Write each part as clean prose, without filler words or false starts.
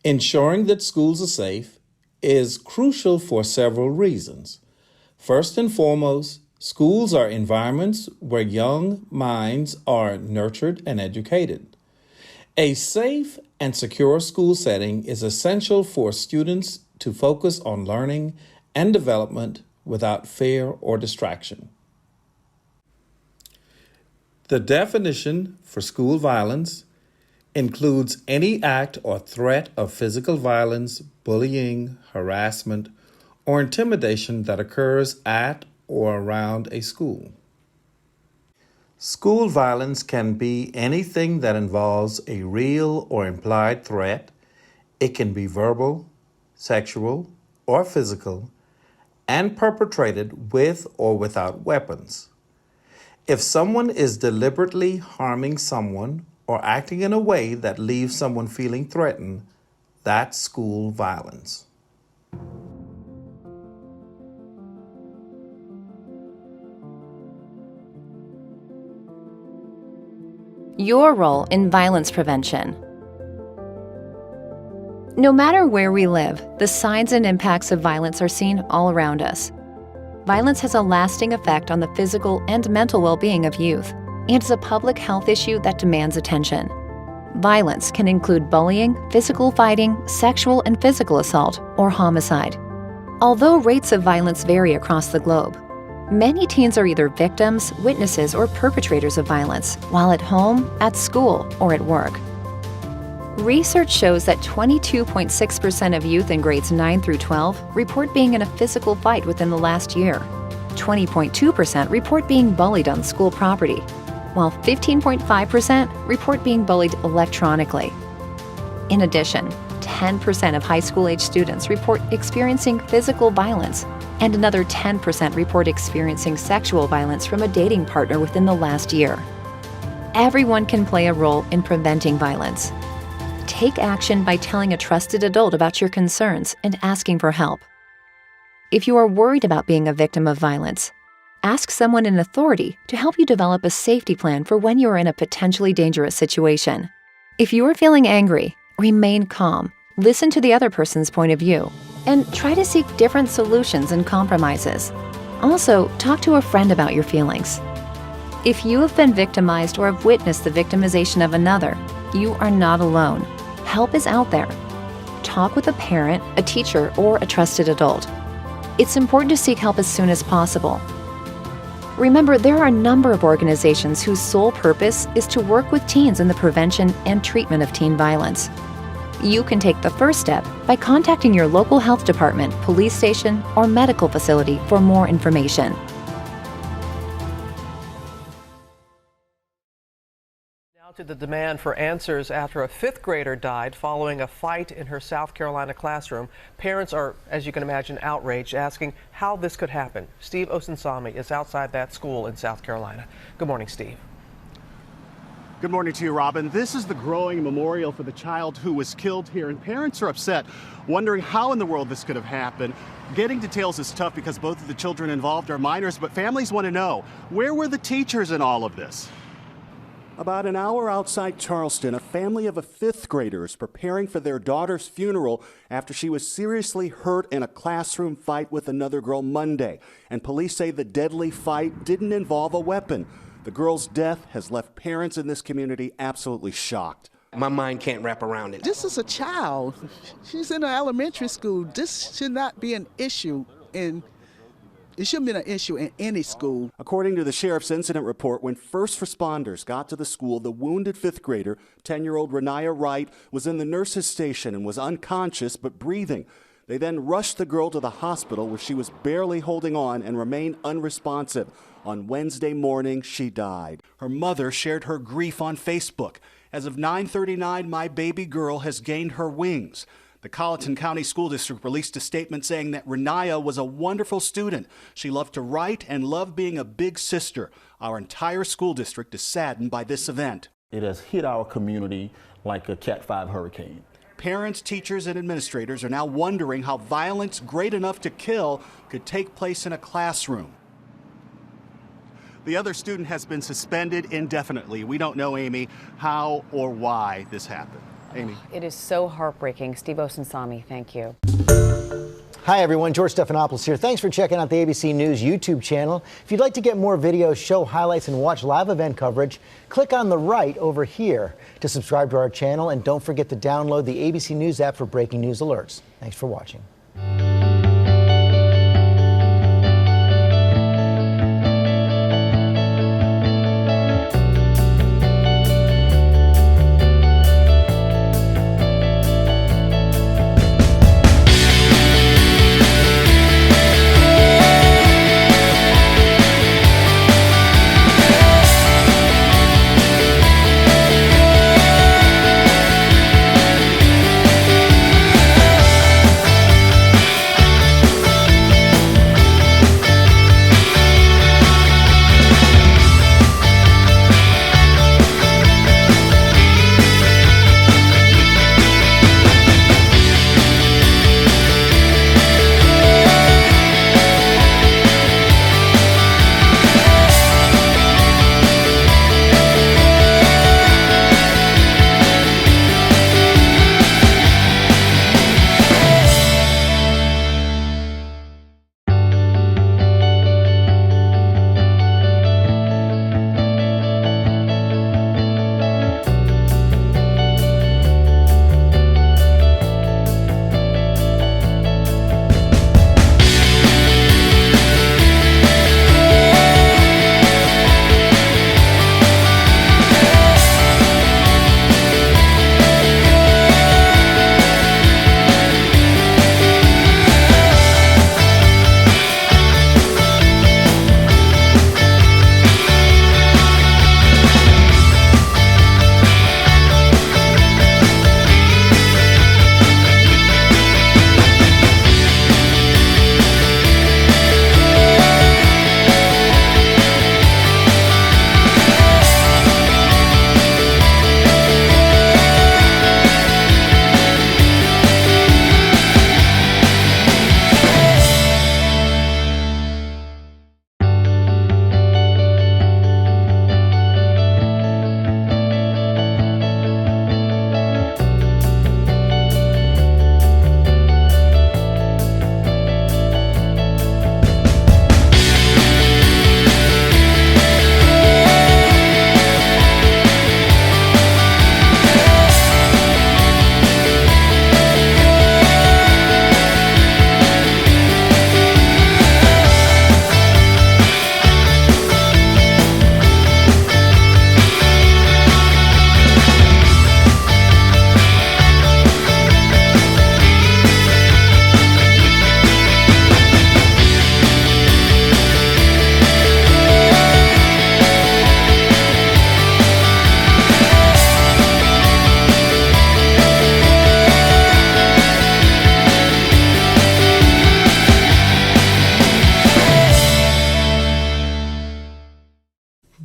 Ensuring that schools are safe is crucial for several reasons. First and foremost, schools are environments where young minds are nurtured and educated. A safe and secure school setting is essential for students to focus on learning and development without fear or distraction. The definition for school violence includes any act or threat of physical violence, bullying, harassment, or intimidation that occurs at or around a school. School violence can be anything that involves a real or implied threat. It can be verbal, sexual, or physical, and perpetrated with or without weapons. If someone is deliberately harming someone or acting in a way that leaves someone feeling threatened, that's school violence. Your role in violence prevention. No matter where we live, the signs and impacts of violence are seen all around us. Violence has a lasting effect on the physical and mental well-being of youth, and is a public health issue that demands attention. Violence can include bullying, physical fighting, sexual and physical assault, or homicide. Although rates of violence vary across the globe, many teens are either victims, witnesses, or perpetrators of violence while at home, at school, or at work. Research shows that 22.6% of youth in grades 9 through 12 report being in a physical fight within the last year. 20.2% report being bullied on school property, while 15.5% report being bullied electronically. In addition, 10% of high school-age students report experiencing physical violence, and another 10% report experiencing sexual violence from a dating partner within the last year. Everyone can play a role in preventing violence. Take action by telling a trusted adult about your concerns and asking for help. If you are worried about being a victim of violence, ask someone in authority to help you develop a safety plan for when you are in a potentially dangerous situation. If you are feeling angry, remain calm, listen to the other person's point of view, and try to seek different solutions and compromises. Also, talk to a friend about your feelings. If you have been victimized or have witnessed the victimization of another, you are not alone. Help is out there. Talk with a parent, a teacher, or a trusted adult. It's important to seek help as soon as possible. Remember, there are a number of organizations whose sole purpose is to work with teens in the prevention and treatment of teen violence. You can take the first step by contacting your local health department, police station, or medical facility for more information. Now to the demand for answers after a fifth grader died following a fight in her South Carolina classroom. Parents are, as you can imagine, outraged, asking how this could happen. Steve Osunsami is outside that school in South Carolina. Good morning, Steve. Good morning to you, Robin. This is the growing memorial for the child who was killed here, and parents are upset, wondering how in the world this could have happened. Getting details is tough because both of the children involved are minors, but families want to know, where were the teachers in all of this? About an hour outside Charleston, a family of a fifth grader is preparing for their daughter's funeral after she was seriously hurt in a classroom fight with another girl Monday. And police say the deadly fight didn't involve a weapon. The girl's death has left parents in this community absolutely shocked. My mind can't wrap around it. This is a child. She's in an elementary school. This should not be an issue, and it shouldn't be an issue in any school. According to the sheriff's incident report, when first responders got to the school, the wounded fifth grader, 10-year-old Renaya Wright, was in the nurse's station and was unconscious but breathing. They then rushed the girl to the hospital where she was barely holding on and remained unresponsive. On Wednesday morning, she died. Her mother shared her grief on Facebook. As of 9:39, my baby girl has gained her wings. The Colleton County School District released a statement saying that Renaya was a wonderful student. She loved to write and loved being a big sister. Our entire school district is saddened by this event. It has hit our community like a Cat 5 hurricane. Parents, teachers, and administrators are now wondering how violence great enough to kill could take place in a classroom. The other student has been suspended indefinitely. We don't know, Amy, how or why this happened. Amy. It is so heartbreaking. Steve Osunsami, thank you. Hi, everyone. George Stephanopoulos here. Thanks for checking out the ABC News YouTube channel. If you'd like to get more videos, show highlights, and watch live event coverage, click on the right over here to subscribe to our channel. And don't forget to download the ABC News app for breaking news alerts. Thanks for watching.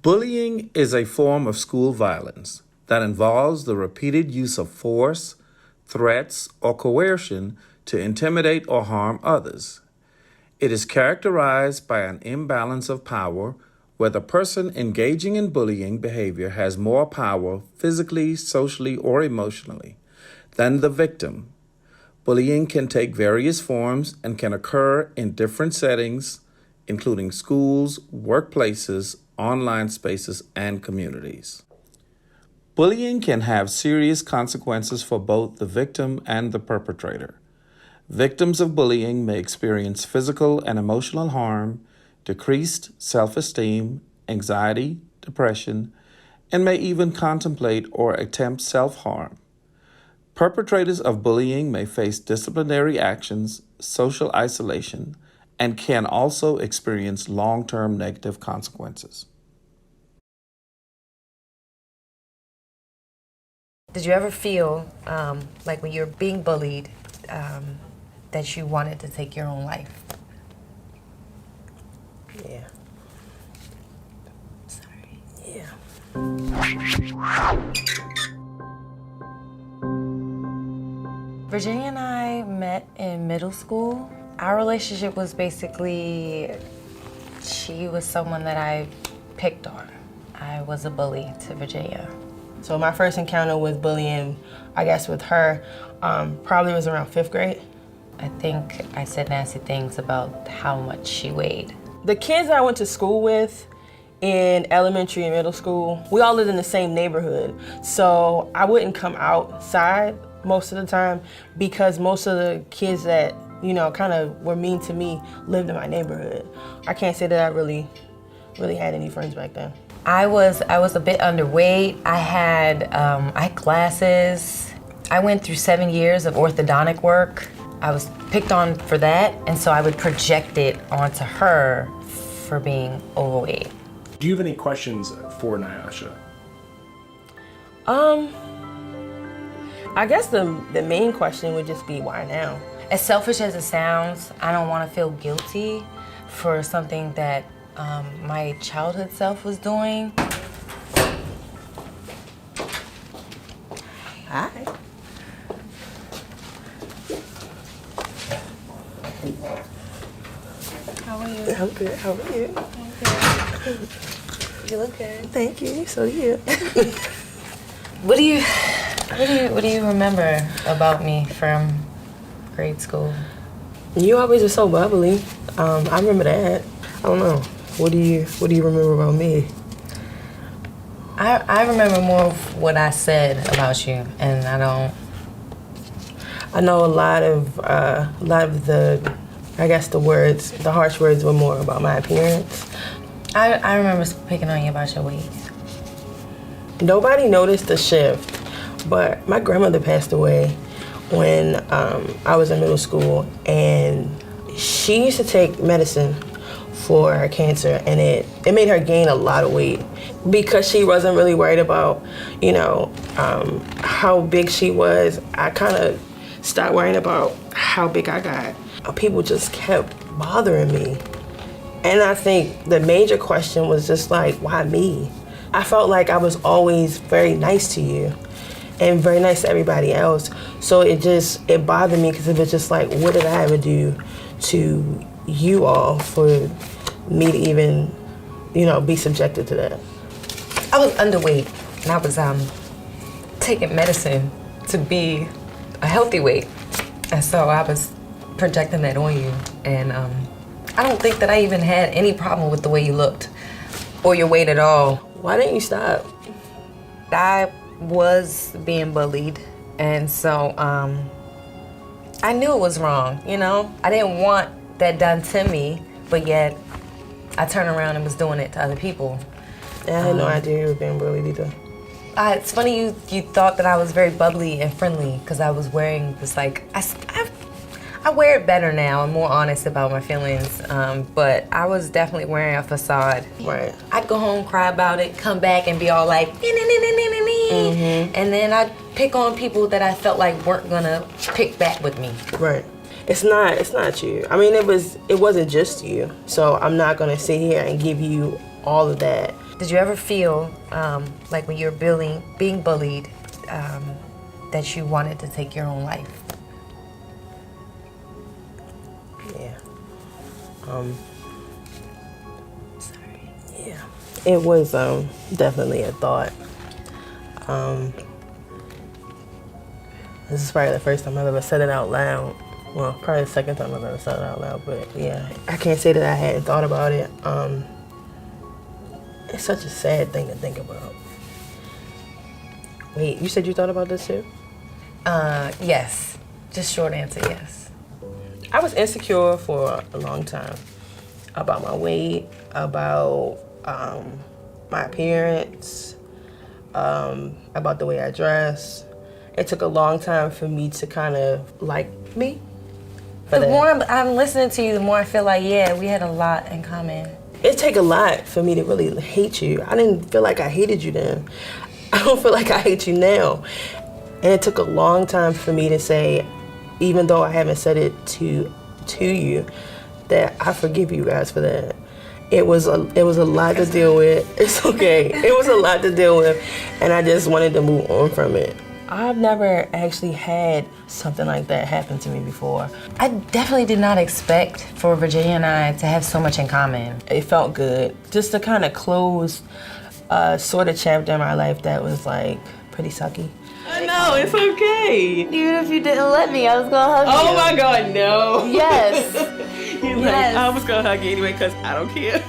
Bullying is a form of school violence that involves the repeated use of force, threats, or coercion to intimidate or harm others. It is characterized by an imbalance of power where the person engaging in bullying behavior has more power physically, socially, or emotionally than the victim. Bullying can take various forms and can occur in different settings, including schools, workplaces, online spaces, and communities. Bullying can have serious consequences for both the victim and the perpetrator. Victims of bullying may experience physical and emotional harm, decreased self-esteem, anxiety, depression, and may even contemplate or attempt self-harm. Perpetrators of bullying may face disciplinary actions, social isolation, and can also experience long-term negative consequences. Did you ever feel like when you're being bullied that you wanted to take your own life? Yeah. Sorry. Yeah. Virginia and I met in middle school. Our relationship was basically, she was someone that I picked on. I was a bully to Virginia. So my first encounter with bullying, I guess with her, probably was around 5th grade. I think I said nasty things about how much she weighed. The kids that I went to school with in elementary and middle school, we all lived in the same neighborhood. So I wouldn't come outside most of the time because most of the kids that, you know, kind of were mean to me lived in my neighborhood. I can't say that I really had any friends back then. I was a bit underweight. I had glasses. I went through 7 years of orthodontic work. I was picked on for that, and so I would project it onto her for being overweight. Do you have any questions for Nyasha? I guess the main question would just be why now? As selfish as it sounds, I don't want to feel guilty for something that my childhood self was doing. Hi. How are you? I'm good. How are you? You look good. Thank you. So do you. What do you remember about me from grade school? You always were so bubbly. I remember that. I don't know. What do you remember about me? I remember more of what I said about you, and I know a lot of the, I guess the harsh words were more about my appearance. I remember picking on you about your weight. Nobody noticed the shift, but my grandmother passed away when I was in middle school, and she used to take medicine for her cancer, and it made her gain a lot of weight because she wasn't really worried about, you know, how big she was. I kind of stopped worrying about how big I got. People just kept bothering me. And I think the major question was just like, why me? I felt like I was always very nice to you and very nice to everybody else. So it bothered me because it was just like, what did I ever do to you all for me to even, you know, be subjected to that? I was underweight, and I was taking medicine to be a healthy weight. And so I was projecting that on you. And I don't think that I even had any problem with the way you looked or your weight at all. Why didn't you stop? I was being bullied, and so I knew it was wrong, you know? I didn't want that done to me, but yet I turned around and was doing it to other people. Yeah, I had no idea you were being bullied either. It's funny you thought that I was very bubbly and friendly because I was wearing this, like, I wear it better now. I'm more honest about my feelings, but I was definitely wearing a facade. Right. I'd go home, cry about it, come back and be all like, and then I'd pick on people that I felt like weren't gonna pick back with me. Right. It's not you. I mean, it wasn't just you. So I'm not gonna sit here and give you all of that. Did you ever feel like when you were being bullied that you wanted to take your own life? Yeah. Sorry. Yeah. It was definitely a thought. This is probably the first time I've ever said it out loud. Well, probably the second time I've ever said it out loud, but yeah. I can't say that I hadn't thought about it. It's such a sad thing to think about. Wait, you said you thought about this too? Yes. Just short answer, yes. I was insecure for a long time about my weight, about my appearance, about the way I dress. It took a long time for me to kind of like me. The more I'm listening to you, the more I feel like, yeah, we had a lot in common. It take a lot for me to really hate you. I didn't feel like I hated you then. I don't feel like I hate you now. And it took a long time for me to say, even though I haven't said it to you, that I forgive you guys for that. It was a lot to deal with. It's okay. It was a lot to deal with, and I just wanted to move on from it. I've never actually had something like that happen to me before. I definitely did not expect for Virginia and I to have so much in common. It felt good just to kind of close a sort of chapter in my life that was like pretty sucky. No, it's okay. Even if you didn't let me, I was gonna hug you. Oh my God, no. Yes. He's like, I was gonna hug you anyway because I don't care.